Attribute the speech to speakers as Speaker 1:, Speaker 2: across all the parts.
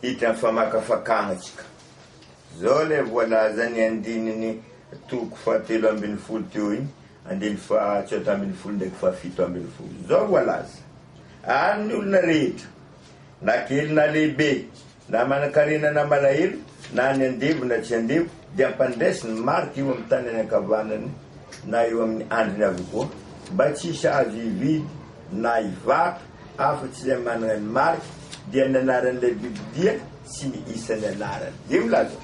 Speaker 1: Itany famakafakagnitsika. Zao le voalaza ny andininy toko fahatelo ambin'ny folo teo igny, andiny fahatsota ambin'ny folo ndraiky fahafito ambin'ny folo. Zao voalaza. Any olona rehetra, na kely na lehibe, na manan-karena na malahelo, na ny andevo na tsy andevo, dia ampandresy ny mariky io amin'ny tany ankavanany, na eo amin'ny andriny avokoa, mba tsisy azo ividy na ivaky afa-tsy ilay manana ny mariky, dia ny anaran'ilay bibidia sy ny isan'ny anarany. Dia milaza.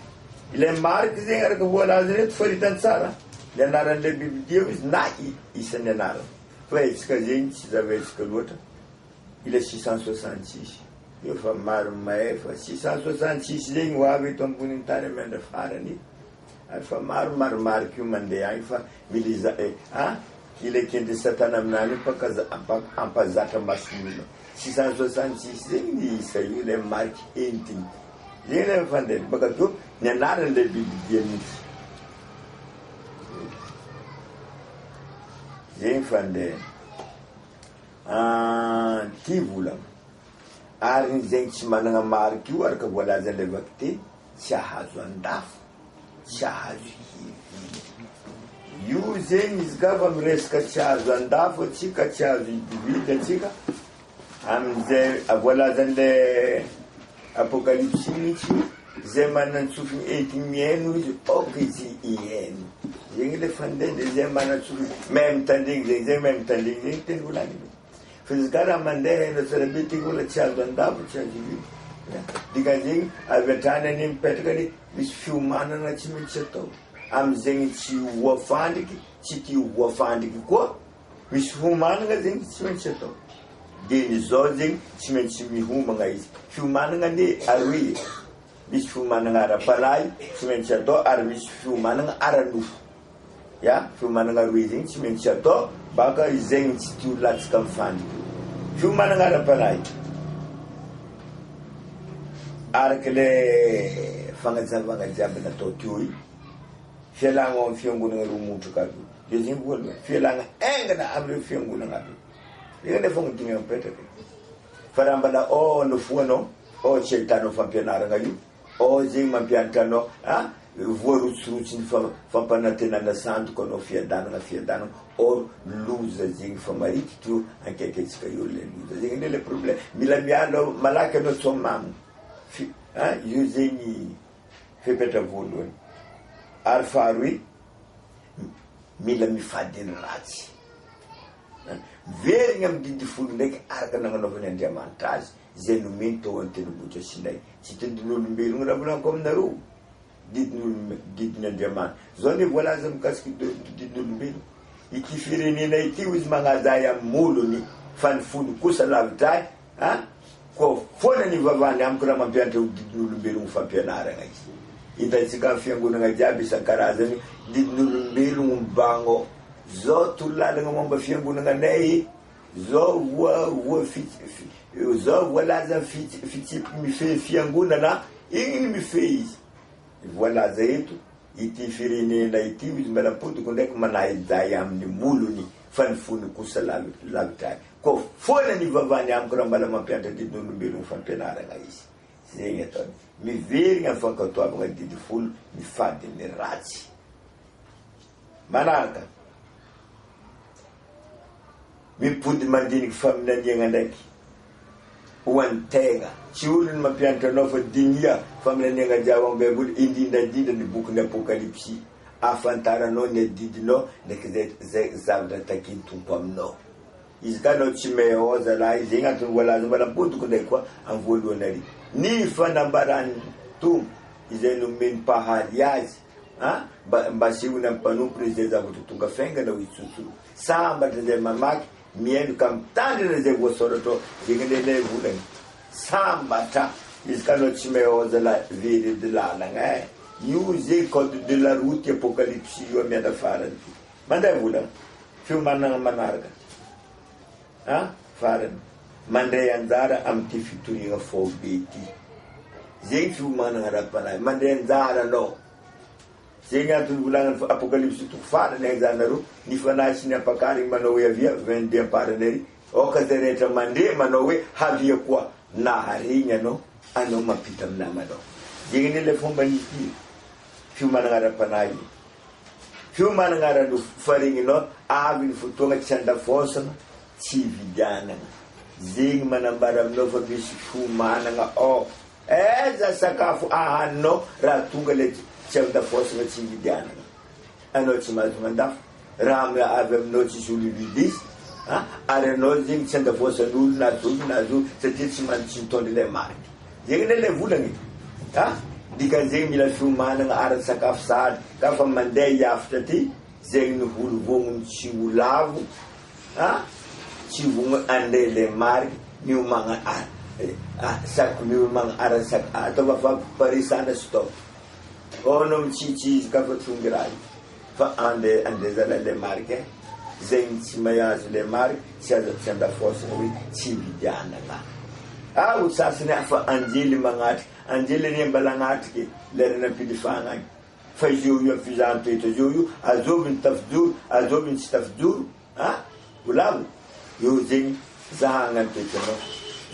Speaker 1: Ilay mariky zegny araka voalaza reto faritany tsara. Ny anaran'ilay bibidia izy na isan'ny anarany. Fa etsika zegny tsy zavetsika loatra. Ilay 666. Io fa maro mahay fa 666 zegny ho avy eto ambonin'ny tany amendra farany. Fa maro mariky io mandeha agny fa miliza ilay kendre satana aminany ampazatra mason'olona. 666 zegny ny isa io ilay mariky entiny. Zegny ilay mifandeha. Baka to ny anaran'ilay bibidia mihitsy. Zegny fandeha. Ty volana. Ary zegny tsy manana mariky io araka voalazan'ilay vakite, tsy ahazo andafo, tsy ahazo hividy. Io zegny izy ka fa miresaka tsy ahazo andafo atsika, tsy ahazo hividy atsika, amin'izay voalazan'ilay apokalypsy mihitsy, zay manan-tsofiny entiny miaino izy, ok izy ihaino. Zegny ilay fandeha, dia zay manan-tsofiny, mahay mitandregny zegny, zay mahay mitandregny zegny teny volany. Fa izy ka raha mandeha haino tsara be, ty vola tsy azo andafo, tsy azo hividy. Dikan'izegny avy hatrany any mipetraka misy fiomanana tsy maintsy atao. Amin'izegny tsy voafandriky, tsy tia voafandriky koa, misy fiomanana zegny tsy maintsy atao. Dia nizao zegny tsy maintsy mihomagna izy. Fiomanana ne aroe. Misy fiomanana ara-panahy, tsy maintsy atao, ary misy fiomanana ara-nofo. Fiomanana aroe zegny tsy maintsy atao, baka izegny tsy tia latsika mifandriky. Fiomanana ara-panahy. Araka le fagnazavana jiaby natao teo io, fialagna amin'ny fiangonana romotroka aby. Dia zegny voalohany, fialagna aingana amin'ireo fiangonana aby. Zegny ilay fagnodina mipetraka. Fa raha mbala nofoa anao, tsy ahitanao fampianarana io, zegny mampianatra anao, voarotsorotsy ny fampanantenana sandoka anao fiadanana, loza zegny fa marikitra io, ankaikaitsika io le loza. Zegny le problème. Mila miala malaky anao tsy mamina. Io zegny fepetra voalohany. Ary faharoe, mila mifady ny ratsy. Verigna amin'ny didy folo ndraiky araka nagnanaovany Andriamanitra azy, zay nomeny tao an-tendrombohitra Sinay. Tsy tendrin'olombelogno raha volaniko aminareo, didin'ny Andriamanitra. Zao ne voalaza mikasiky didin'olombelogno. Ity firenena ity izy magnazahy amin'ny olony, fa ny folo kosa lavitray, koa foana ny vavany amiko raha mampianatra ho didin'olombelogno fampianarana izy. Hitantsika amin'ny fiangonana jiaby isan-karazany, didin'olombelogno mibagno. Zao tololalagna momba fiangonana anay, zao voalaza fitsipiky fiangonana, igny ny mife izy. Voalaza eto, ity firenena ity izy mbela potoko ndraiky manahiday amin'ny molony, fa ny fony kosa lavitray. Koa foana ny vavany amiko raha mbala mampianatra didin'olombelogno fampianarana izy. Zegny ataony. Miverigna amin'ny fankatoavana didy folo, mifady ny ratsy. Manaraka. Mipody mandiniky faminaniagna ndraiky ho an-tegna. Tsy olony mampianatra anao fa dinia faminaniagna jiaby amin'ny Baiboly, indrindradindra ny boky ny apokalypsy. Afantaranao ny adidinao ndraiky zay zavatra takiny tompo aminao. Izy ka anao tsy mahay zalahy, zegny antony voalaza mbala podiko ndraiky koa amin'ny voalohany ary. Ny fanambarany tompo izay nomeny mpahaly azy, mba sehony amin'ny mpanompony izay zavatra tonga faingana ho itsotsoro. Sambatra zay mamaky, miaino ka mitandrina zay voasoratra ao, zegny lelay volany. Sambatra, izy ka anao tsy mahay zalahy, very de lalagna. Io zay code de la route apokalypsy io amiana farany. Manday volana, fiomanana manaraka. Farany. Mandray anjara amin'ity fitoriagna fao be ity. Zegny fiomanana ara-panahy. Mandray anjara anao. Zegny antony volana apokalypsy toko farany anjaranareo, ny fanahy sy ny ampakary manao hoe avia, 22 amparany ary. Oka zay rehetra mandeha manao hoe havia koa. na harigny anao mampita amin'ny namanao. Zegny anie le fomba nity fiomanagnaram-panahy io. Fiomanagnaranao faregninao avy ny fotoagna tsy andafosana tsy vidianana. Zegny manambara aminao fa misy fiomanagna eza sakafo ahaninao raha tonga le tsy andafosana tsy vidianana. Anao tsy mahazo mandafo raha avy aminao tsisy olo vidisy ary anao zegny tsy andafosan'olo na zo satria tsy mantsy mitondra le mariky. Zegny ne le volagny dikan'zegny mila fiomanagna ara-sakafo sady ka fa mandeha hiafitra aty zegny ny holovognony tsy ho lavo tsy vogno andeha le mariky miomagna miomagna ataova famparisana stop anao mitsitsy izy ka fa tonga raha io fa andezana le mariky zegny tsy mahazo le mariky tsy azo tsy andafosana hoe tsy vidianana. Ho sasany fa anjely magnatriky anjely anie mbala agnatriky lerana ampilifagna agny fa izy io fizaham-petra io azoviny tafijoro azoviny tsy tafijoro volavo io zegny zahagna petranao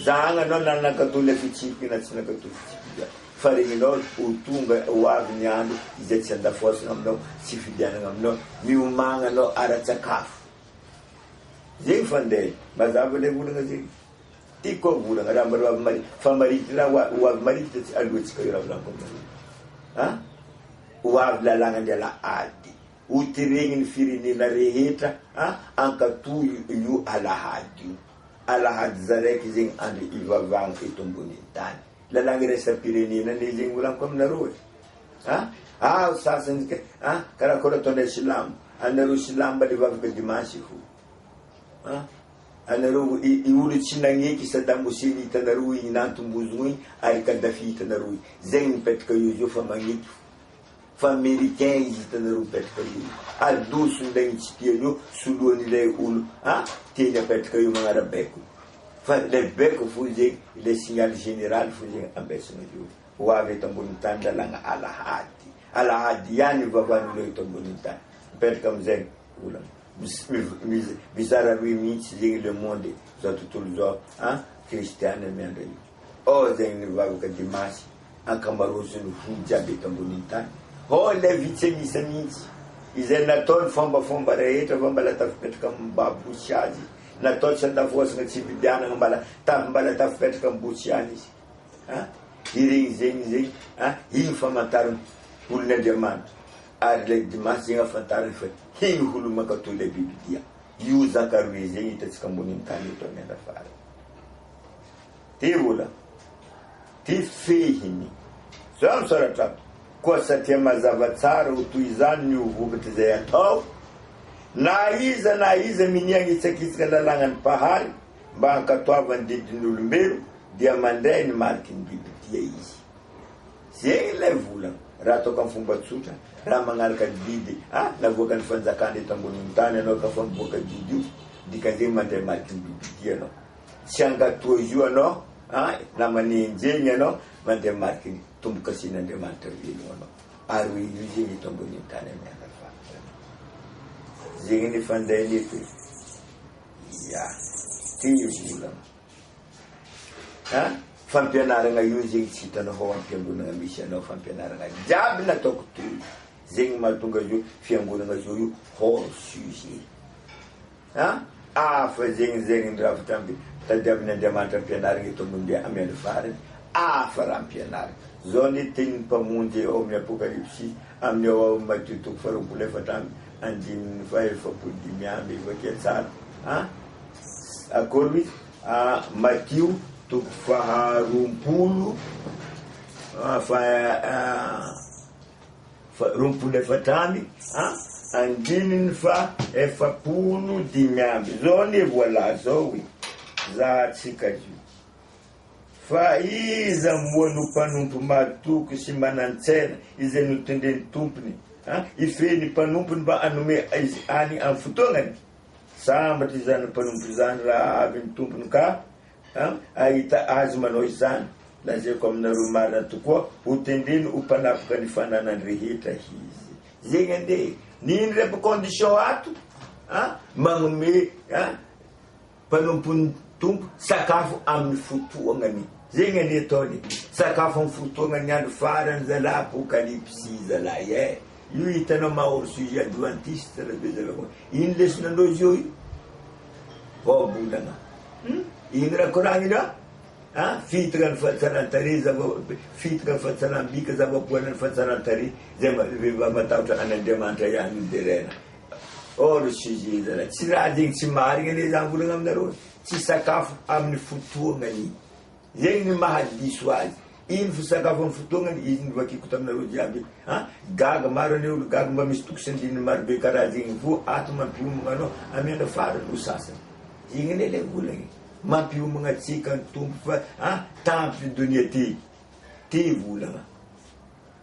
Speaker 1: zahagna anao na nakatao le fitsipiky na tsy nakatao fitsipiky fa regninao ho tonga ho avy ny andro izay tsy andafosana aminao tsy fidianana aminao miomagna anao ara-tsakafo zegny fandeha mazava le volagna zegny ty koa volagna raha maro avy marity fa marity raha ho avy marity alohatsika io raha volaniko aminao ho avy lalagna ny alahady ho tiregny ny firenena rehetra ankatoy io alahady io alahady zaraiky zegny andro ivavagna eto ambony tany lalagna resam-pirenena ne zegny volaniko aminareo sasany karakôry ataonay silamo anareo silamo mba le vavaka dimansy fo anareo olo tsy nagneky Saddam Hussein hitanareo inantombozogno igny ary Kadhafi hitanareo igny zegny mipetraka io zio fa magneky fa américain izy hitanareo mipetraka io adoso ndegny tsy tian'io soloan'ilay olo tiany apetraka io magnarabeko fa le beko fo zegny le signal général fo zegny ambesana io ho avy eto ambony tany lalagna alahady ihany vavan'ilo eto ambony tany mipetraka amizegny olana mizara roe mihitsy zegny le monde zao tontolo zao kristiany amiandra io zegny nivavaka dimasy ankamarozony fo jiaby eto ambony tany le vitsy misa mihitsy izay nataony fombafomba rehetra fa mbala tafipetraka mbabotsy azy natao tsy andafosana tsy vidianana mbala tafipetraka mibotsy any izy iregny zegny igny famantarana olony Andriamanitra ary le dimasy zegny afantarany fa igny olo mankatao le Biblia io zakaroe zegny hitatsika ambony tany eto amiandra fara ty vola ty fehiny zao misoratra koa satria mazava tsara ho toy izany ny vokatra zay atao na iza miniagna itsakitsaka lalagna ny pahary mba hankatoavany didin'olombelo dia mandray ny mariky ny Biblia izy zegny le volagna raha ataoko amin'ny fomba tsotra raha magnaraka didy navoaka ny fanjakana eto amboniny tany anao ka fa mivoaka didy io dikan'zegny mandray mariky ny Biblia anao tsy angatoa izy io anao na manenjegny anao mandray mariky ny tombo-kasin'Andriamanitra velogno anao ary io zegny eto amboniny tany amiandra fa zegny ny fanday neto ty volagna fampianarana io zegny tsy hitanao ampiangonana misy anao fampianarana jiaby nataoko toy zegny mahatonga io fiangonana zao io hors sujet fa zegny ny raha vitamby tadiavin'ny Andriamanitra ampianarana eto ambony amiandro farany fa raha ampianarana zao ny tenin'ny mpamonjy ao amin'ny apokalypsy amin'ny ao Matthieu toko faharoapolo efatra andininy fahaefapolo dimy amby evake tsara akory Matthieu toko faharoapolo roapolo efatra amby andininy fa efapolo dimy amby zao ne voila zao zahatsika io fa iza moa no mpanompo matoky sy manantsena izay notendreny tompony ifeny mpanompony mba anome izy any amin'ny fotoagnany sambatra izany mpanompo izany raha avy ny tompony ka ahita azy manao izany lazako aminareo marina tokoa ho tendreny ho mpanapoka ny fananany rehetra izy zegny andeha niny repo condition ato magnome mpanompony tumpo sakafo amin'ny fotoagnany zegny anie ataony sakafo amin'ny fotoagnany andro farany zalahy apocalypse zalahy io hitanao mahoro sujet adventiste rabe zalahy ino lesinandreo io bolana ino raha koragnina fitaka ny fahatsaran-tare fitaka ny fahatsaram-bika zavapoana ny fahatsaran-tare zay matahotra an'Andriamanitra ihany derena oro sujet zalahy tsy raha zegny tsy marigna ane zany volagna aminareo tsy sakafo amin'ny fotoagnany zegny ny mahadiso azy ino fo sakafo amin'ny fotoagnany izy nivakiko taminareo jiaby gaga maro ane olo gaga mba misy toko sandiny marobe karaha zegny vo ato mampiomagna anao amiandra farany ho sasany zegny ane le volagny mampiomagna atsika ny tompo fa tampy donia ty volagna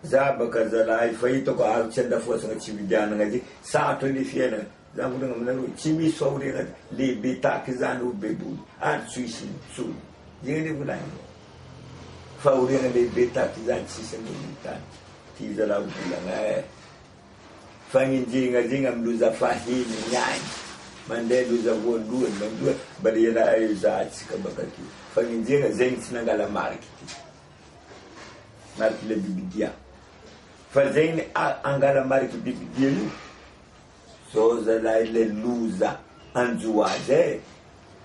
Speaker 1: za baka zalahy fa hitako aro tsy andafosagna tsy vidianagna zegny sarotra ane fiainagna za volagna aminareo tsy misy fahoriagna lehibe taky zany olo beboly ary tsisy tsony zegny ane volagny fahoriagna lehibe taky zany tsisy ambony tany ty zalahy volagna fagnenjegna zegny amy loza fahiny nyagny mandeha loza voalohany mandoa mbalera zahatsika bakakio fagnenjegna zegny tsy nangala mariky ty mariky le bibidia fa zegny angala mariky bibidia io so zalahy le loza anjo azy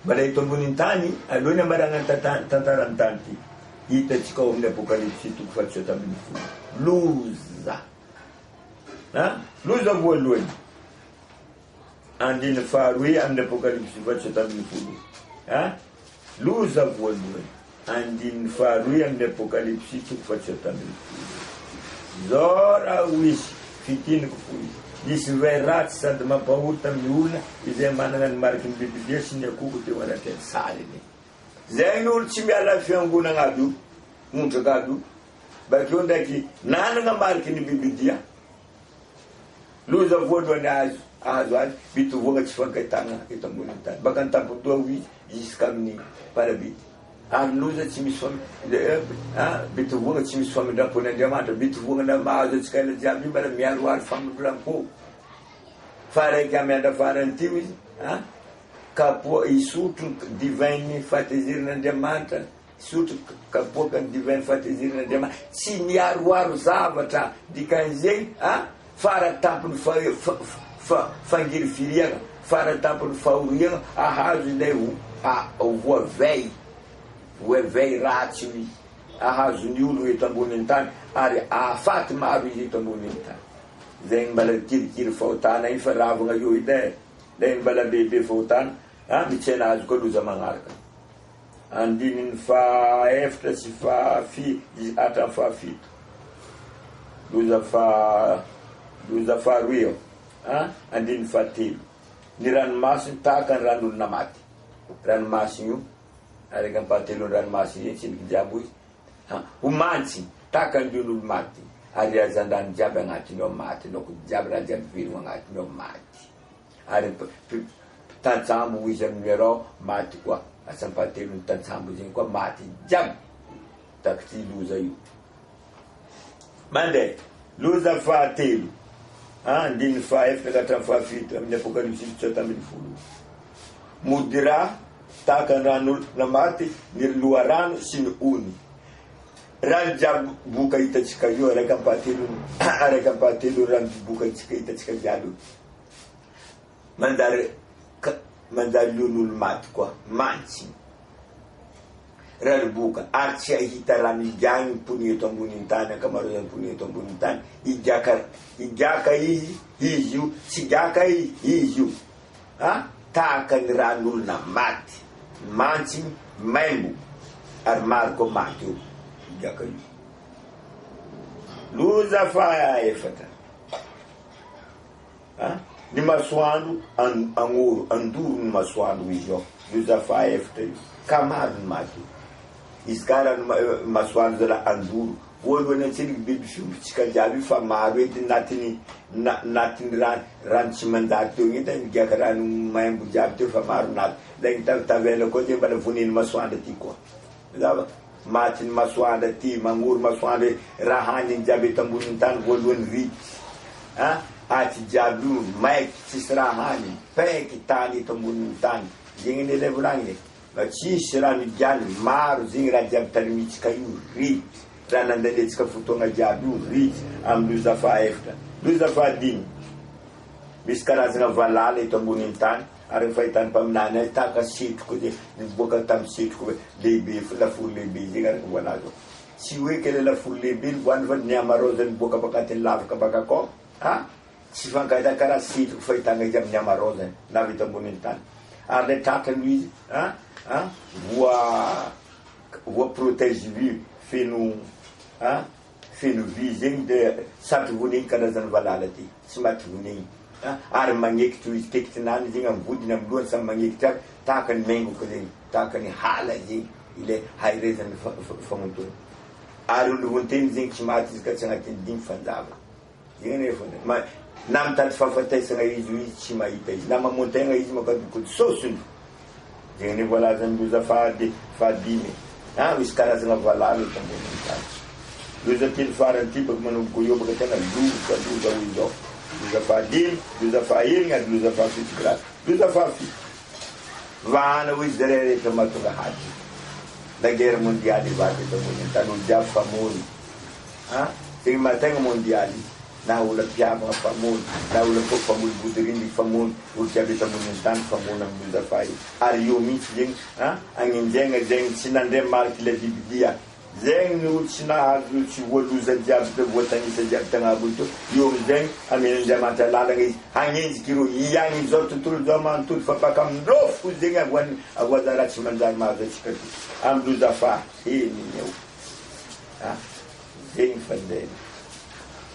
Speaker 1: mbala hito amboniny tany alohany amaragna tantara amy tany ty hitatsika ao amin'ny apocalypse toko fahatso tambiny folo loza voalohany andiny faharoe amin'ny apocalypse fahatso tambiny folo loza voalohany andiny faharoe amin'ny apocalypse toko fahatso tambiny folo zao raha hoisy fitiniko fo izy misy vai ratsy sady mampahory tamin'ny olona izay manana ny mariky ny bibilia sy ny akoko teo anatin'ny saliny zay ny olo tsy miala fiangonana aby io montraka aby io bakeo ndraiky nanana mariky ny bibilia loza voalohany azo azy bitovoagna tsy fankahitana eto amboniny tany baka ny tampotoa ho izy jusqu'à amin'ny parabity ary loza tsy misy bitovoagna tsy misy famindram-pon'Andriamanitra bitovoagna mahazo atsika ila jiaby io mbala miaroaro famindram-po fa raiky amiandra farany tio izy kapoa isotro divainy fahatezirin'Andriamanitra isotro kapoaka ny divainy fahatezirin'Andriamanitra tsy miaroaro zavatra dikan'izegny faratampony fangirifiriagna faratampony fahoriagna ahazo ilay voavey ratsy io izy ahazony olo eto amboniny tany ary ahafaty maro izy eto amboniny tany zegny mbala kirikiry fahotana iny fa ravagna io ide legny mbala bebe fahotana mitsena azy koa loza magnaraka andininy faefatra sy hatramy fahafito loza faharoe andininy fahatelo ny ranomasiny tahaka ny ran'olona maty ranomasiny io araiky ampahatelo ny ranomasiny io tsiniky jiaby izy ho mantsy tahaka nyleon'olo maty ary azandrano jiaby agnatiny ao maty naoko jiaby raha jiaby velogno agnatiny ao maty ary tanjambo izy amin'arao maty koa asampahatelo ny tanjambo zegny koa maty jiaby taky ty loza io mandeha loza fahatelo andiny fahaefatra ka hatramy fahafito amin'ny apocalypse tsota ambiny folo mody raha tahaka ny ran'olona maty ny loharano sy ny ony rano jiaby boka hitatsika io araiky ampahatelo rano boka hitatsika jiaby io manjary leon'olo maty koa mantsy rano boka ary tsy ahita rano igiagny pony eto amboniny tany ankamarozany pony eto amboniny tany igiaka izy io tsy giaka izy io tahaka ny ran'olona maty mantsy maimbo ary maro koa maty io igiaka io loza fahaefatra ny masoandro agnoro andoro ny masoandro izy ao loza fahaefatra io ka maro ny maty io izy kara masoandro zala andoro voalohany antseniky biby fiombitsika jiaby io fa maro ety natiny rano tsy manjary teo gneta migiaka rano maimbo jiaby teo fa maro naty lagny tavela koa te mbala voniny masoandra ty koa zava matiny masoandra ty magnoro masoandra raha haniny jiaby eto amboniny tany voalohany rity aty jiaby io maiky tsisy raha haniny paiky tany eto amboniny tany zegny ne lay volagny ma tsisy raha migialy maro zegny raha jiaby tarimitsika io rity raha nandaletsika fotoagna jiaby io rity amin'ny loza fahaefatra loza fahadimy misy karazagna valala eto amboniny tany ary ny fahitany mpaminany azy tahaka setroko zay niboaka tamin'ny setroko lehibe laforo lehibe zegny araka voalaza tsy hoe kele laforo lehibe nivoany fa niamaroza niboaka bakatiny lavaka baka kao tsy fankahita karaha setroko fahitana izy amin'ny amarozany lava eto amboniny tany ary le tratrany izy voa protège vy feno vy zegny de saty vonegny karazany valala ty tsy maty vonegny ary magnekitry izy kekitinany zegny amin'ny vodiny amin'ny lohany samy magnekitry aby tahaka ny mengoko zegny tahaka ny hala zegny ile hairezany famontony ary olo vonteny zegny tsy maty izy ka tsy agnatin'ny dimy fanjava zegny nefa na mitady fahafatesana izy izy tsy mahita izy na mamontegna izy makadikody sosony zegny ne voalaza ny loza fahadimy misy karazagna valala tamboniny tany loza telo farany ty baka manomboka eo baka tena loza hoy zao loza fahadimy loza fahaenigna ary loza fahafito grasy loza fahafito vahana ho izy zare rehetra mahatonga haty la guerre mondiale vaky tamboniny tany olo jiaby famony zegny mahategna mondialy na olo mpiavagna famony na olo ko famony bodiriny famony olo jiaby eto amboniny tany famony amin'ny loza fahaenigna ary io mihitsy zegny agnenjegna zegny tsy nandre mariky le biblia zegny olo tsy nahazo tsy voaloza jiaby te voatanisa jiaby tagnabony to io amizegny amen'Andriamanitra lalagna izy hagnenjiky iro iagny zao tontolo zao manontolo fa baka amin'rofoko zegny avoazara tsy manjary mahazo atsika ty amin'ny loza fahaenigny eo zegny fandena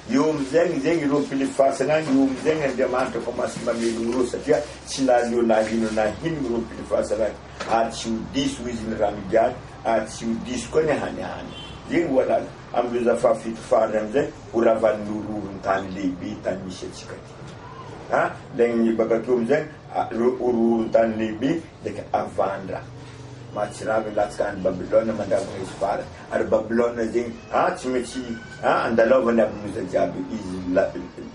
Speaker 1: io amizegny zegny iro mpilifasagna agny io amizegny Andriamanitra komasy mamelogno ro satria tsy nalio nahino nahino ro mpilifasagna agny ary tsy hodiso izy ny raha migialy ary tsy hodiso koa ny hanihany zegny voalaza amin'ny loza fahafito farany amizay ho ravan'ny ororony tany lehibe tany misy atsika ty legny bakakeo amizegny ororony tany lehibe leka avandra mahatsiravy latsika any Babylone mandravagna izy farany ary Babylone zegny tsy maintsy andalaovany aby loza jiaby izy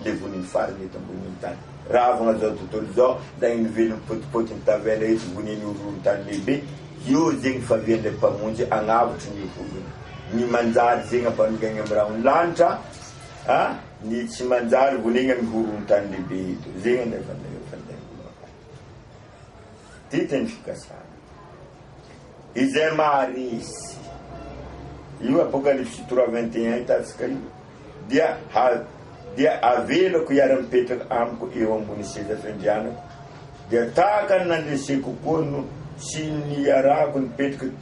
Speaker 1: levoniny farany eto amboniny tany ravagna zao tontolo zao zegny nivelony potipotiny tavela eto voniny ororony tany lehibe io zegny favian'le mpamonjy agnavotry ny volony ny manjary zegny ampanogagny amin'ny raha ny lanitra ny tsy manjary vonegny amin'ny ororony tany lehibe eto zegny anefandefandeha ty teny fikasana izay maharesy io Apocalypse 3:21 hitatsika io dia avelako iara-mipetraka amiko eo ambony seza fiandrianako dia tahaka ny nandreseko koa no sy ny arako nipetraka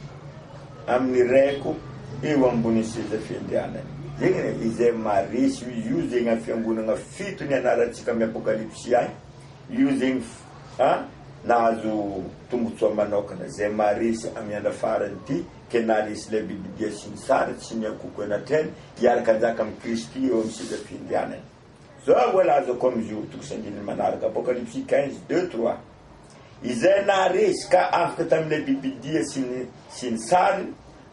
Speaker 1: amin'ny raiko eo ambony seza fiandrianany zegny izay maharesy io zegny amin'ny fiangonana fito ny anarantsika amin'ny Apocalypse agny io zegny nahazo tombotsoa manokana zay maharesy amin'ny andro farany ty ke naharesy le biblia sy ny sary tsy miakoko anatrany hiaraka anjaka amin'ny Kristy eo amin'ny seza fiandrianany zao voalaza comme jour toko sandriny manaraka Apocalypse 15:2-3 izay naharesy ka afaka tamin'le biblia sy ny sary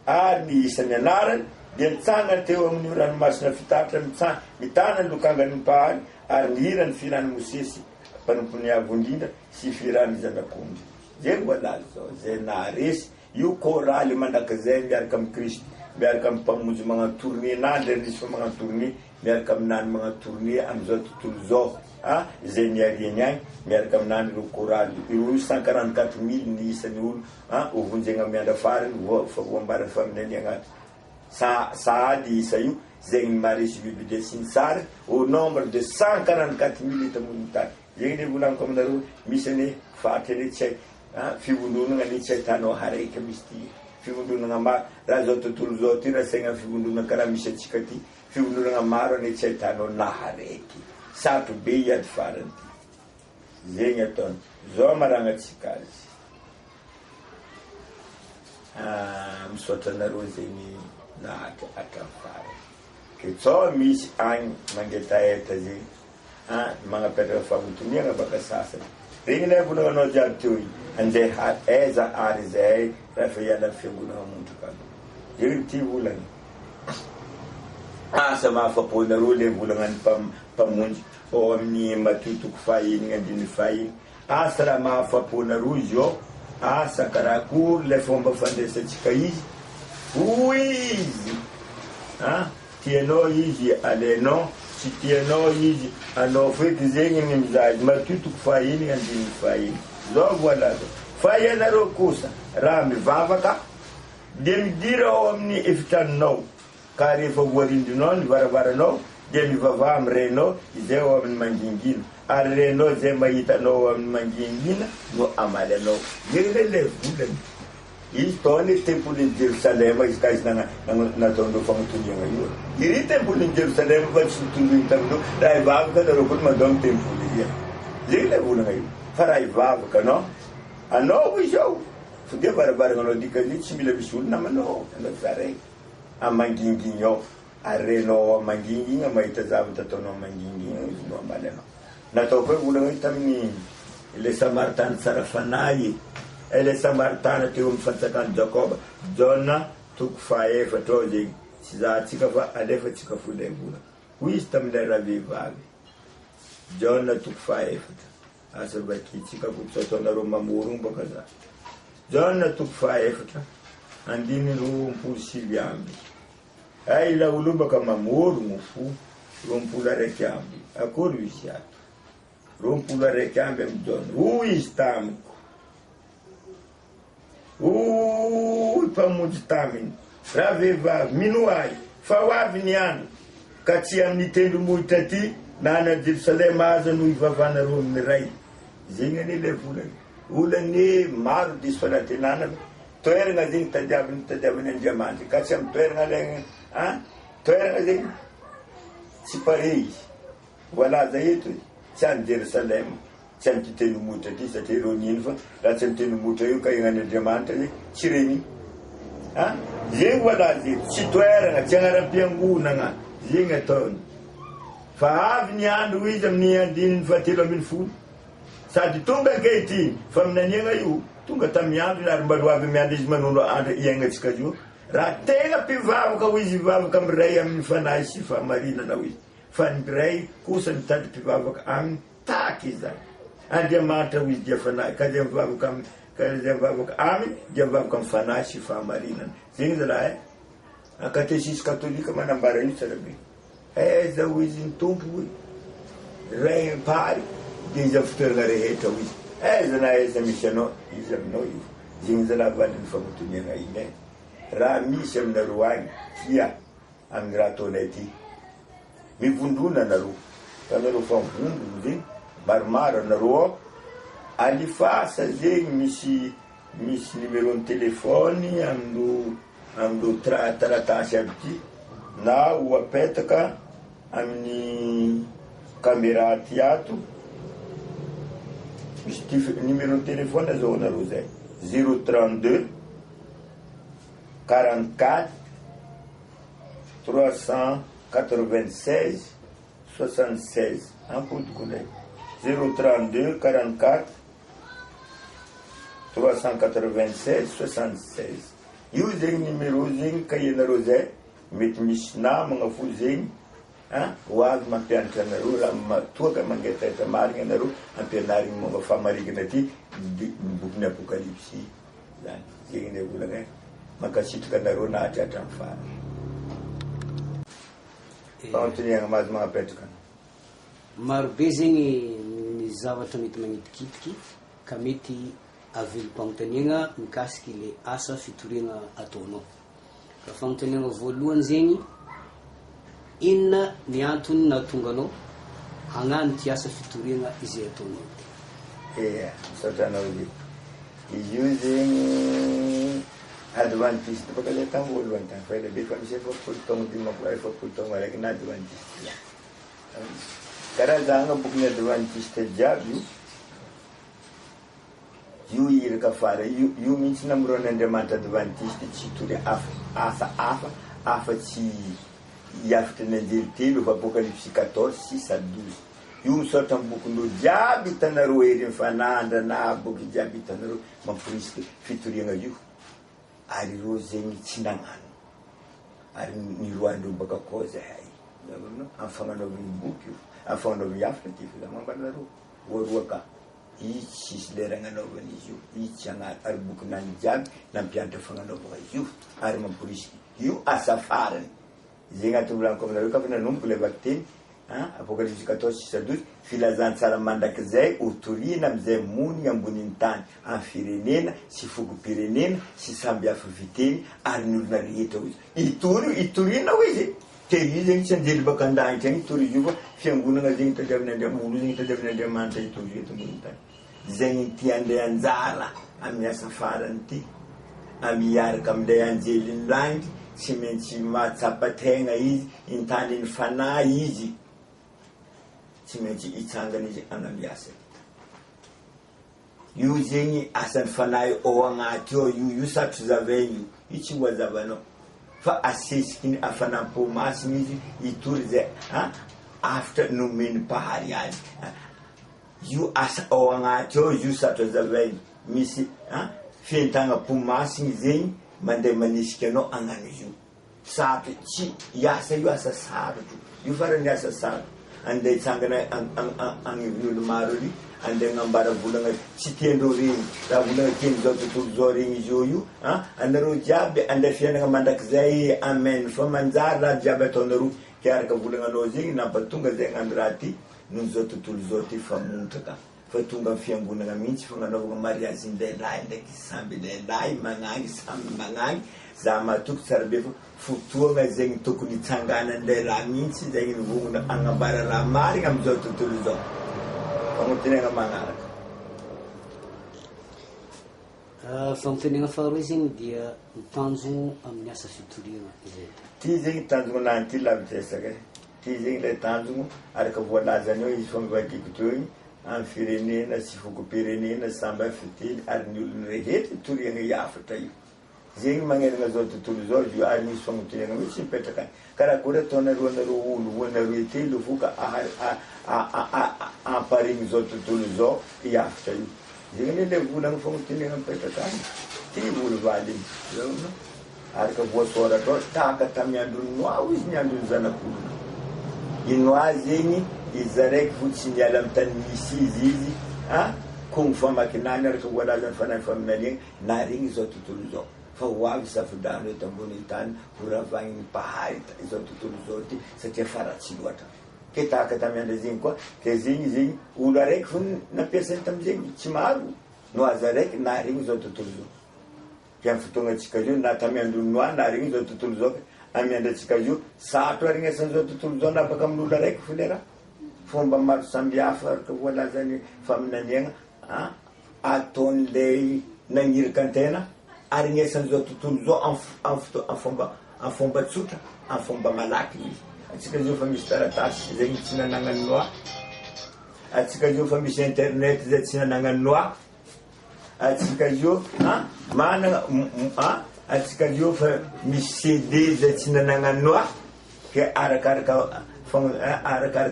Speaker 1: ary ny isan'ny anarany dia nitsangana teo amin'ny ranomasina fitaratra mitana ny lokangany mpahary ary ny hirany firany Mosesy mpanompony avo indrindra sy firany zanak'omby zegny voalaza zao zay naharesy io koraly mandrakizay miaraka amin'ny Kristy miaraka amin'ny mpamonjy magnatourné na ndre nisy fa magnatourné miaraka aminany magnatourné am'izao tontolo zao zay niariany agny miaraka aminany ro koraly iro 144,000 ny isan'ny olo ovonjegna amin'ny andro farany voambarany faminany agnaty sahady isa io zegny maharesy biblia sy ny sary au nombre de 144,000 eto ambony tany zegny ne volaniko aminareo misy ane fatra ane tsy fivondronana ane tsy ahitanao haraiky misy ty fivondronana maro raha zao tontolo zao ty raha saigna fivondronana karaha misy atsika ty fivondronana maro ane tsy ahitanao na haraiky satro be iady farany ty zegny ataony zao maragnatsika azy misaotra anareo zegny nahatra hatramy farany ke tsao misy agny mangetaeta zegny magnapetraka fagnotoniana baka sasany regny nay volagna jiaby teo igny andeha aiza ary zay rehefa hiala fiangonana montraka zegny ty volagny asa mahafaponareo le volagna ny mpamonjy ao amin'ny Matio toko fahaenigny andiny fahaenigny asa raha mahafaponareo izy ao asa karakory le fomba fandraisantsika izy hoy izy tianao izy alainao, tsy tianao izy anao feky zegny ny mizaly matotoko fahiny andiny fahiny zao voilà fa ianareo kosa raha mivavaka dia midira ao amin'ny efitranonao ka rehefa voarindrinao ny varavaranao dia mivavaha amin'ny renao izay ao amin'ny mangingina ary renao zay mahitanao amin'ny mangingina no amaly anao le volany izy taony tempolin'ny Jerusalema izy ka izy nataondreo fagnotoniana io iry tempolin'ny Jerusalema fa tsy nitoloiny taminao raha ivavaka nareo koa mandao amin'ny tempoly izy zegny le volana io fa raha ivavaka anao izy ao fa dia varavarana anao dikany tsy mila misy olo namanao anao zaray amanginginy ao ary renao amangingina mahita zavatra ataonao amangingina izy no amaly anao natao koa volana io tamin'ny le Samaritany tsara fanahy le Samaritana teo amin'ny fantsakany Jakoba Jona 4 ao zegny tsy zahantsika fa alefatsika folay volana hoy izy tamin'ilay raha vehivavy Jona 4 asa vakitsika ko tsy ataonareo mamorogno baka za Jona 4 2:7 ay la olo baka mamorogno fo 21 akory izy ato 21 amin'ny Jona hoy izy tamiko mpamonjy taminy raha vehivavy mino ahy fa ho avy niany ka tsy amin'ny tendrombohitra ty na ana Jerusalema aza no ivavahanareo amin'ny ray zegny ane le volany maro diso fanantenana toerana zegny tadiavany Andriamanitra ka tsy amin'ny toerana le toerana zegny tsy pare izy voalaza eto tsy any Jerusalema tsy amin'ny tendrombohitra ty satria reo nino fa raha tsy amin'ny tendrombohitra io ka ignan'Andriamanitra zegny tsy reny zegny voalaza eto tsy toerana tsy agnaram-piangonana zegny ataony fa avy ny andro izy amin'ny 7:10 sady tonga ankehitriny fa minaniagna io tonga tamin'ny andro ary mbalo avy miandro izy manono andro iaignatsika io raha tegna mpivavaka ho izy ivavaka amin'ny ray amin'ny fanahy sy fahamarinana ho izy fa ny ray kosa mitady mpivavaka amin'ny taky izy zany Andriamanitra ho izy dia fanahy ka dia mivavaka aminy dia mivavaka amin'ny fanahy sy fahamarinana zegny zalahy katesisy katolika manambara io tsara be aiza ho izy ny tompo hoy ray pary dia izy amin'ny fitoerana rehetra ho izy aiza na aiza misy anao izy aminao io zegny zalahy valiny fagnotoniana iny raha misy aminareo agny tia amin'ny raha ataonay ty mivondrona anareo fa nareo famivondrono zegny maromaro anareo ao alifasa zegny misy numéro-ny telefony amindreo taratasy aby ty na ho apetaka amin'ny caméra ty ato misy ty numéro-ny telefony zao anareo zay 032 44 396 76 ampodikolay 032 44 396 76 io zegny numéro zegny ka ianareo zay mety misy namagna fo zegny ho avy mampianatra anareo raha toaka mangetahitra marigna anareo ampianarigny momba fahamarigana ty bokin'ny apokalypsy zany zegny le volagna mankasitraka anareo nahatratra amin'ny farany fagnotoniagna mahazo magnapetraka
Speaker 2: marobe zegny ny zavatra mety magnidikitiky ka mety avelo-pagnotaniagna mikasiky le asa fitoriagna ataonao ka fagnotaniagna voalohany zegny inona ny antony nahatonga anao hagnano ty asa fitoriagna izay ataonao
Speaker 1: misotranao zegny izy io zegny adventiste baka le tagny voalohany tagny fa elabe fa misy 70 taogno araiky na adventiste karaha zagny bokin'ny adventiste jiaby io iraka fara io mihitsy namoron'Andriamanitra adventiste tsy tory asa hafa tsy hiafitra ny anjely telo fa apokalypsy 14:6-12 io misaotra amibokindreo jiaby hitanareo ery mifanandra na boky jiaby hitanareo mampirisika fitoriagna io ary ireo zegny tsy nagnano ary niroandreo baka koa zahay amin'ny fagnanaovany boky io amin'ny fagnanaovany afitra ty fa za mambanareo voaroa ka tsisy lera agnanaovana izy io, tsy agnaty ary bokinany jiaby nampianatra fagnanaovana izy io ary mamporisika io asa farany. Zegny antony volaniko aminareo ka fa nanomboka levaka teny Apocalypse 14:6-12 filazantsara mandrakizay ho toriana amizay mony ambonin'ny tany amin'ny firenena sy fogo-pirenena sy samby hafa viteny ary ny olona rehetra izy itoriana ho izy te izy zegny tsy anjely baka an-danitra agny itory izy io fa fiangonana zegny tadiavin'Andriamanitra zegny tadiavin'Andriamanitra itory eto ambony tany zegny ty andeha anjara amin'ny asa farany ty amiaraka amilay anjeliny langy tsy maintsy mahatsapa-tegna izy intany ny fanahy izy tsy maintsy hitsangana izy anamiasa io zegny asan'ny fanahy ao agnaty ao io sarotsy zavaigny io tsy hoazavanao fa asesiky ny afanam-pomasiny izy itory zay afatra nomeny pahary azy io asa ao agnaty ao io sarotsy zavaigny misy fientagna-pomasiny zegny mandeha manisika anao agnano io sarotro tsy iasa io asa sarotro io farany asa sarotro andeha hitsangana agnivin'olo maro ry andeha agnambara volagna tsy tiandreo regny raha volagna tiany zao tontolo zao regny izy io anareo jiaby andeha fiainana mandrakizay amen fa manjary raha jiaby ataonareo kiaraka volagnanao zegny nampatonga zay agnano raha ty noho zao tontolo zao ty famontraka fa tonga amin'ny fiangonana mihitsy fagnanaovana mariazy lehilahy ndraiky samby lehilahy magnagny samby magnagny za matoky tsara be fa fotoagna zegny tokony hitsanganan'ilay raha mihitsy zegny nivongona agnambara raha marigna am'izao tontolo zao fagnotenegna magnaraka
Speaker 2: fagnotenegna faharoa zegny dia mitanjogno amin'ny asa fitoriana zay
Speaker 1: ty zegny tanjongonany ty lavitresaka ty zegny lay tanjogno araka voalazany eo izy famivadiko teo igny amin'ny firenena sy fogo-pirenena samby fiteny ary ny olony rehetra toriana hiafatra io zegny magnerana zao tontolo zao io ary misy fagnotonegna mihitsy mipetraka any karakory ataonareo anareo olo hoanareo telo voka amparigny zao tontolo zao hiafatra io zegny le volagna fagnotonegna mipetraka any ty olo valy igny zao araka voasoratra ao tahaka tamin'ny androny noa izy ny androny zanak'olona inoa zegny izy raiky fotsy miala amin'ny tany misy izy kongo famakinany araka voalazany fanahy faminaniagny na regny zao tontolo zao fa ho avy safidano eto ambony tany horavagny ny pahary zao tontolo zao ty satria faratsy loatra ke tahaka tamin'ny andro zegny koa ke zegny olo araiky fo nampiasany tamizegny tsy maro no aza raiky na regny zao tontolo zao ke amin'ny fotoagna atsika io na tamin'ny andronoa na regny zao tontolo zao amin'ny andro atsika io sarotro arignasan'izao tontolo zao na baka amin'olo araiky fo le raha fomba maro sambihafa araka voalazany faminaniagna ataon'lay nagniraka antena arignesan'izao tontolo zao amin'ny fomba tsotra amin'ny fomba malaky izy atsika zao fa misy taratasy zegny tsy nanagnany noa atsika zao fa misy internet zay tsy nanagnany noa atsika zao manana atsika zao fa misy CD zay tsy nanagnany noa ke arakaraka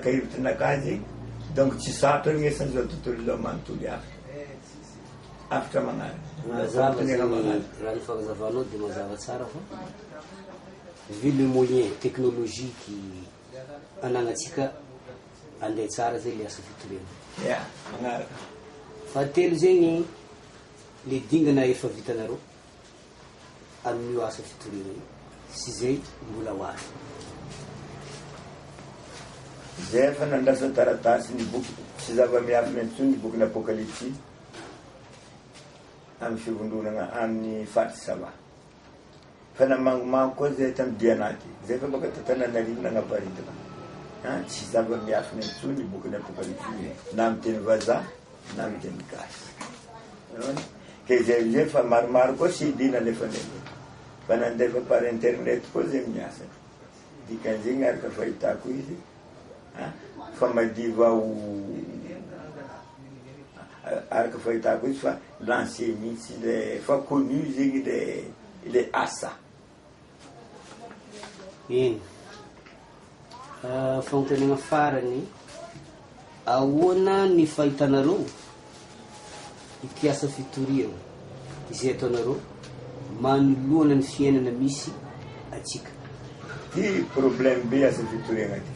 Speaker 1: hevitrinakazy donc tsy sarotra arignesan'izao tontolo zao manontolo afatra magnaraka
Speaker 2: mazava zegny raha ny fahavazavanao dia mazava tsara fa vu le moyen technologique anagnatsika andeha tsara zay le asa fitoriana
Speaker 1: magnaraka
Speaker 2: fahatelo zegny le dingana efa vitanareo amin'io asa fitoriana io sy zay mbola ho azy
Speaker 1: zay fa nandrasa taratasy ny boky tsy zava-miafy mentso ny boky n'Apocalypse amin'ny fivondronana amin'ny faty sava fa namangomango koa zay tamin'ny dianaty zay fa baka tatananarivo nagnaparitana tsy zava-miafy mentso ny boky n'Apocalypse na amin'ny teny vazaha na amin'ny teny gasy ke zay fa maromaro koa sy idina lefa neny fa nandefa par internet koa zay miasa dikan'zegny araka fahitako izy fa madiva ho araka fahitako izy fa lancé mihitsy le fa connu zegny le asa
Speaker 2: iny fagnotenegna farany ahoana ny fahitanareo ity asa fitoriana izay ataonareo manoloana ny fiainana misy atsika
Speaker 1: ty problème be asa fitoriana ty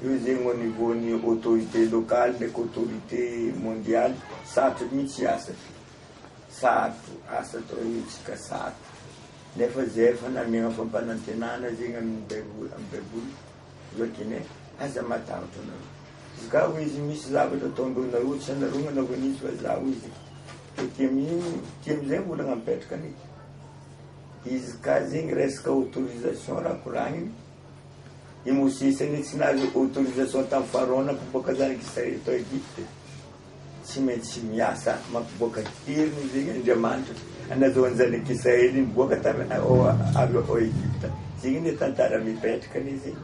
Speaker 1: io zegny au niveau ny autorité locale ndraiky autorité mondiale sarotra mihitsy asa sarotra asa atao io tsika sarotra nefa zay fa namiagna fampanantenana zegny amin'ny baiboly zakiny aza matahotra anareo izy ka ho izy misy zavatra ataondreo nareo tsy anareo nanaova nisy fa zaho izy ty amizay volagna mipetraka any izy ka zegny resaka autorisation raha koragniny i Mosesy any tsy nahazo autorisation tamin'ny Pharaon nampiboaka zanak'Israely tao Egypte tsy maintsy miasa mampiboaka heriny zegny Andriamanitra anazoany zanak'Israely miboaka avy ao Egypte zegny ny tantara mipetraka anizy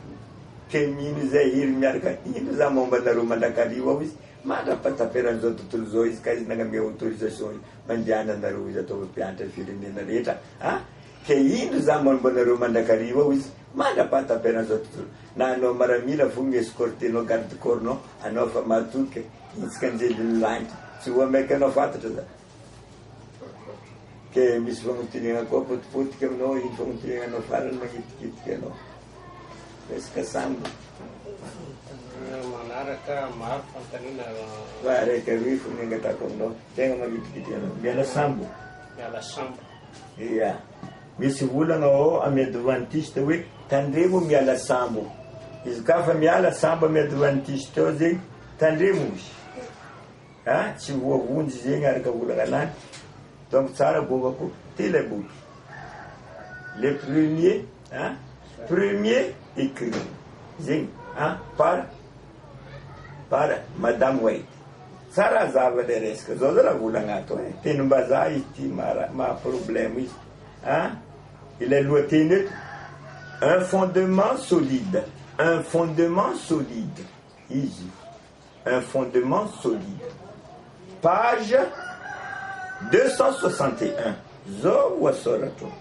Speaker 1: ke mino zay hery miaraka ino za momba anareo mandrakarivo ao izy mandrapataperan'izao tontolo zao izy ka izy nagnamia autorisation mandehana anareo izy atao mpianatra firenena rehetra ke ino za momba anareo mandrakarivo ao izy mandrapataperan'izao tontolo na anao maramila fo miescortenao garde corps nao anao fa matoky itsika anjeliny lanitra tsy ho amaiky anao fantatra za ke misy fagnontaniana koa potipotika aminao ino fagnontaniana anao farany magnitikitiky anao resaka sambo
Speaker 3: manaraka maro fanontaniana
Speaker 1: raiky aroy fo niangatako aminao tegna magnitikity anao miala sambo ia misy volagna ao amy adventiste hoe tandremo miala sambo izy ka fa miala sambo amy adventiste ao zegny tandremo izy tsy voavonjy zegny araka volagna anany donc tsara bokako ty lay boky le premier écrit zegny par Madame White tsara zava le resaka zao zala volagna ato tenim-bazaha izy ty ma problème izy il est loitenu un fondement solide ici un fondement solide page 261 zo wasorato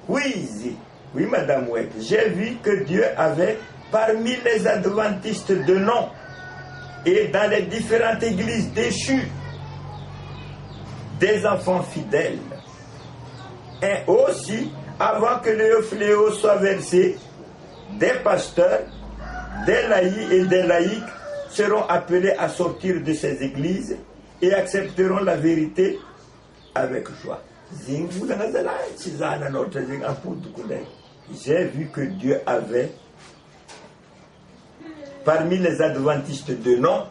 Speaker 1: oui madame Webb, j'ai vu que Dieu avait parmi les adventistes de nom et dans les différentes églises déchues des enfants fidèles. Et aussi, avant que le fléau soit versé, des pasteurs, des laïcs et des laïcs seront appelés à sortir de ces églises et accepteront la vérité avec joie. J'ai vu que Dieu avait parmi les adventistes de nom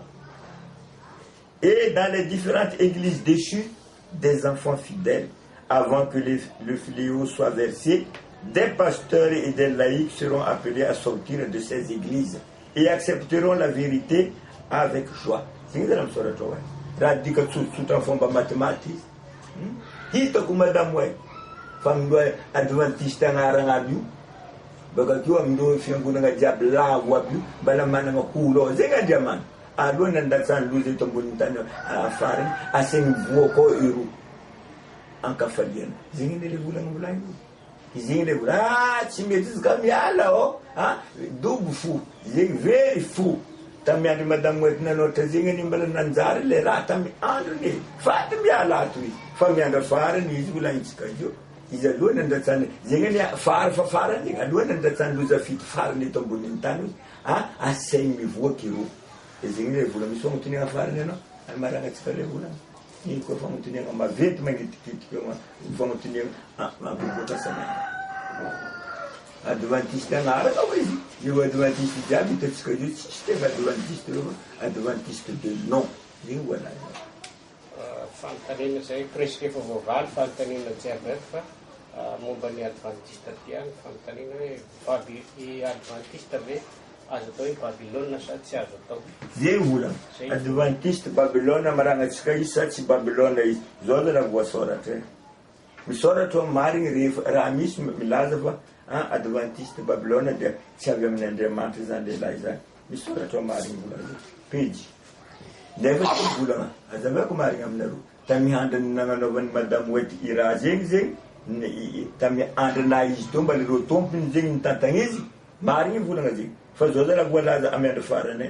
Speaker 1: et dans les différentes églises déchues des enfants fidèles. Avant que le fléau soit versé, des pasteurs et des laïcs seront appelés à sortir de ces églises et accepteront la vérité avec joie. C'est ce que je veux dire. Radika tout en fond mathématiques. Hito ku madame way famdo adventiste ngarangabu baga kiwa mdo fianguna nga jab la wabu bala mana ngakulo zenga jaman ado nanda san luze tombunitano afare asen voko iru anka falien zingine le bulang bulang zingine bula chimeti kamiala double fou zing very fou tammi andi madame wet nano tazingani mbala nanzare le rata mi anduni fatmi ala tui fami anda fara ni bulang chikajo iza lona ndatsan zingani fara fa fara ni lona ndatsan luza fit fara ni tombuni tanu aseng mi vokiru zingine vula mi so mutini fara neno maranga chikale vula ni ko fa mutini ma vet mangitikiti ko fa mutini ma bubuta sana Adventiste ngara ka wezi yo adventiste jabi te tsikajo système adventiste de nom ni wala
Speaker 3: fantanina zay presque fa vovaly fantanina jiaby fa momba ny adventiste tiany fantanina hoe adventiste ve azo atao hoe Babylone sa tsy azo atao
Speaker 1: zay vola adventiste Babylone maragnatsika izy sa tsy Babylone izy zao la voasoratra misoratra marigny rehefa raha misy milaza fa adventiste Babylone dia tsy avy amin'ny Andriamanitra zany lehilahy zany misoratra marigny vola page nefa tsy volagna azavako marigny aminareo tamy handriny nagnanaovan'ny madame Wet ira zegny tamy andrina izy to mba lereo tompony zegny nitantagna izy marigny volagna zegny fa zao zala voalaza amy andro farany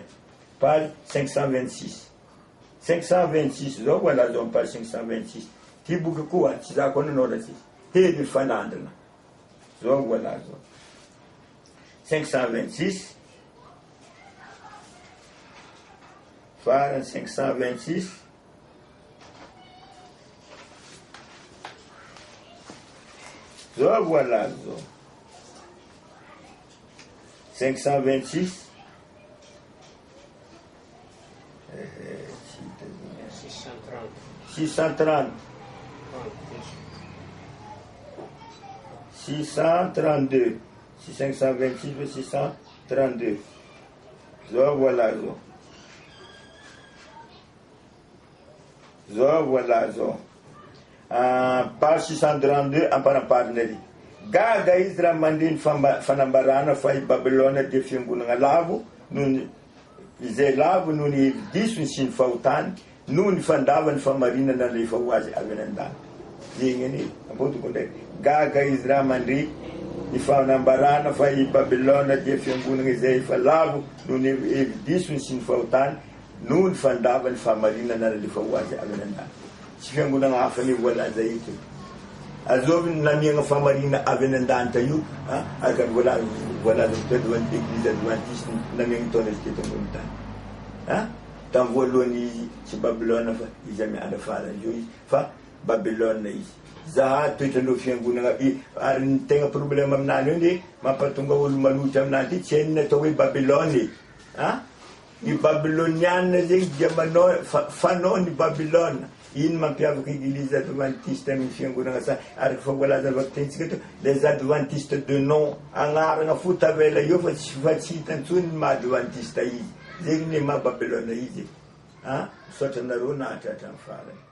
Speaker 1: page 526 zao voalaza amy page 526 ty boky koa tsy za koa nanao ratsy hely fanandrina zao voalaza 526 farany 526. Zao voilà zao 526 630 632 526 ve 632 zao voilà zao voilà zao page 632 ampanaparinary gaga izy raha mandeha ny fanambarana fa i Babilôna dia fiangonana lavo noho izay lavo noho ny hevi-disony sy ny fahotany noho ny fandava ny famarinana rehefa ho azy avy an-dany zegny any ampotoko ndraiky gaga izy raha mandre ny fanambarana fa i Babilôna dia fiangonana izay efa lavo noho ny hevi-disony sy ny fahotany noho ny fandava ny famarinana rehefa ho azy avy an-dany tsy fiangonana hafa ny voalaza ito azovy ny namiagna famarina avy an-dany io araka voalaza mitody hoan'ny église adventiste namiagna taona izy teto ambony tany tamin'ny voalohany izy tsy Babilôna fa izy amiana farany io izy fa Babilôna izy za toetrandreo fiangonana ary ny tegna problème aminany io ndi mampatonga olo malotra aminany ty tsy hainona atao hoe Babilôny i Babilôniana zegny dia manao fanao ny Babilôna ino mampiavaka église adventiste amin'ny fiangonana sa ary fa voalaza vakitintsika eto les adventistes de nom agnarana fo tavela io fa tsy hitantsony ny maha-adventiste izy zegny ny maha Babilôna izy misaotra nareo nahatratra amin'ny farany